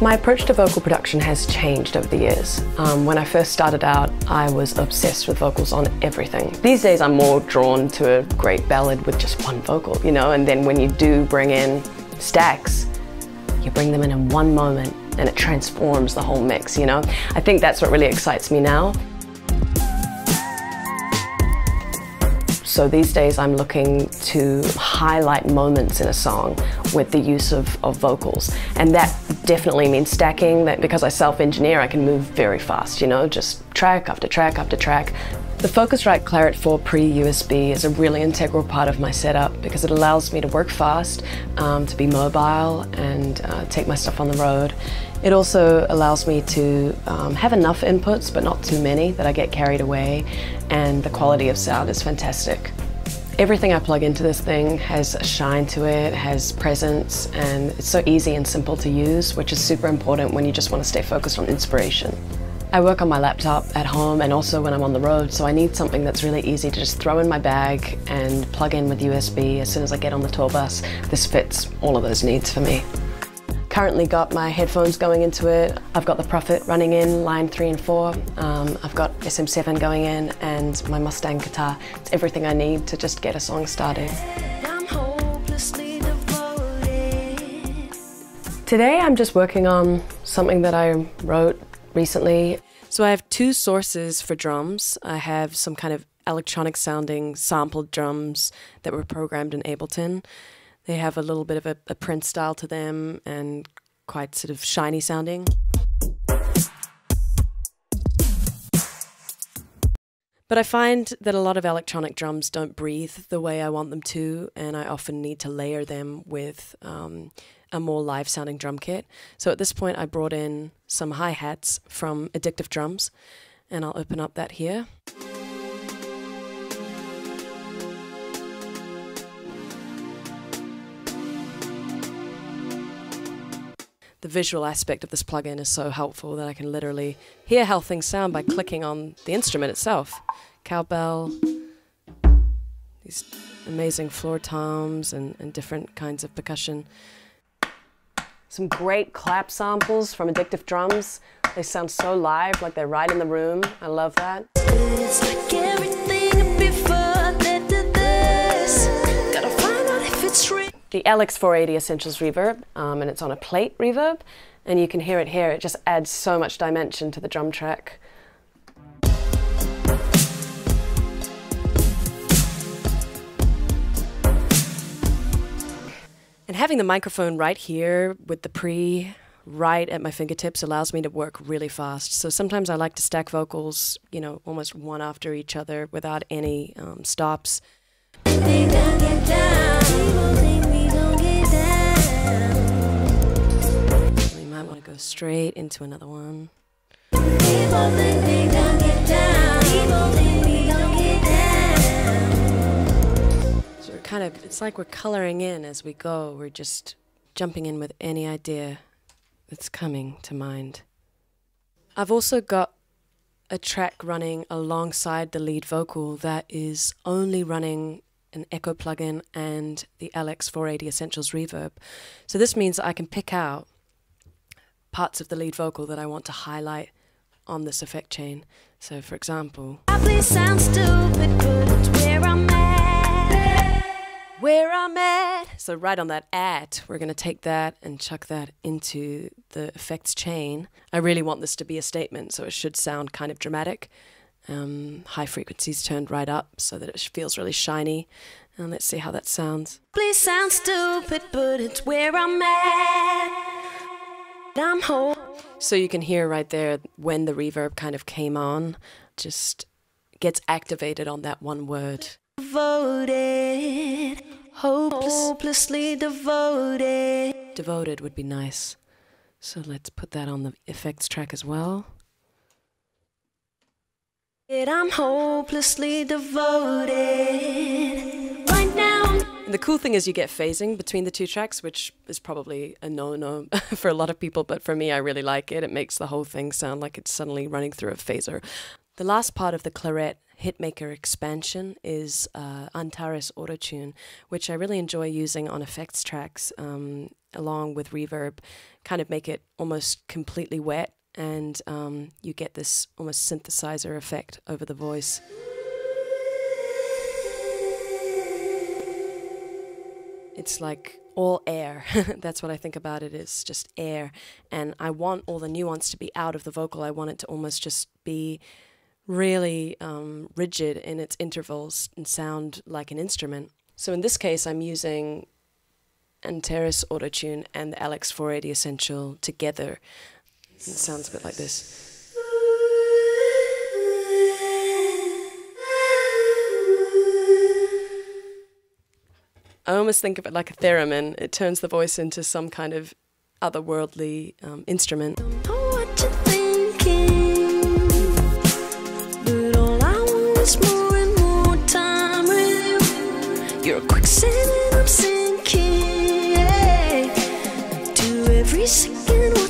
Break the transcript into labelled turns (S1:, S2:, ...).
S1: My approach to vocal production has changed over the years. When I first started out, I was obsessed with vocals on everything. These days I'm more drawn to a great ballad with just one vocal, you know, and then when you do bring in stacks, you bring them in one moment and it transforms the whole mix, you know. I think that's what really excites me now. So these days I'm looking to highlight moments in a song with the use of vocals. And that definitely means stacking, that because I self-engineer I can move very fast, you know, just track after track after track. The Focusrite Clarett 4 pre-USB is a really integral part of my setup because it allows me to work fast, to be mobile and take my stuff on the road. It also allows me to have enough inputs but not too many that I get carried away, and the quality of sound is fantastic. Everything I plug into this thing has a shine to it, has presence, and it's so easy and simple to use, which is super important when you just want to stay focused on inspiration. I work on my laptop at home and also when I'm on the road, so I need something that's really easy to just throw in my bag and plug in with USB as soon as I get on the tour bus. This fits all of those needs for me. Currently got my headphones going into it. I've got the Prophet running in line 3 and 4. I've got SM7 going in and my Mustang guitar. It's everything I need to just get a song started. Today I'm just working on something that I wrote recently. So I have two sources for drums. I have some kind of electronic sounding sampled drums that were programmed in Ableton. They have a little bit of a print style to them and quite sort of shiny sounding. But I find that a lot of electronic drums don't breathe the way I want them to, and I often need to layer them with a more live sounding drum kit. So at this point I brought in some hi-hats from Addictive Drums, and I'll open up that here. The visual aspect of this plugin is so helpful that I can literally hear how things sound by clicking on the instrument itself. Cowbell, these amazing floor toms and different kinds of percussion. Some great clap samples from Addictive Drums. They sound so live, like they're right in the room. I love that. It's like everything before I led to this. Gotta find out if it's real. The LX480 Essentials reverb, and it's on a plate reverb, and you can hear it here. It just adds so much dimension to the drum track. And having the microphone right here with the pre right at my fingertips allows me to work really fast. So sometimes I like to stack vocals, you know, almost one after each other without any stops. We might want to go straight into another one. It's like we're coloring in as we go. We're just jumping in with any idea that's coming to mind. I've also got a track running alongside the lead vocal that is only running an echo plugin and the LX480 Essentials reverb. So this means I can pick out parts of the lead vocal that I want to highlight on this effect chain. So for example, please sound stupid, but it's where I'm at. Where I'm at. So right on that at, we're going to take that and chuck that into the effects chain. I really want this to be a statement, so it should sound kind of dramatic. High frequencies turned right up so that it feels really shiny. And let's see how that sounds. Please sound stupid, but it's where I'm at. I'm home. So you can hear right there when the reverb kind of came on, just gets activated on that one word. Devoted, hopelessly devoted. Devoted would be nice. So let's put that on the effects track as well. I'm hopelessly devoted right now. And the cool thing is you get phasing between the two tracks, which is probably a no-no for a lot of people, but for me I really like it. It makes the whole thing sound like it's suddenly running through a phaser. The last part of the Clarett Hitmaker Expansion is Antares AutoTune, which I really enjoy using on effects tracks. along with reverb kind of make it almost completely wet, and you get this almost synthesizer effect over the voice. It's like all air. That's what I think about it, is just air. And I want all the nuance to be out of the vocal. I want it to almost just be really rigid in its intervals and sound like an instrument. So in this case, I'm using Antares AutoTune and the LX480 Essential together. It sounds a bit like this. I almost think of it like a theremin. It turns the voice into some kind of otherworldly instrument. More and more time with you. You're a quicksand and I'm sinking, yeah. To every second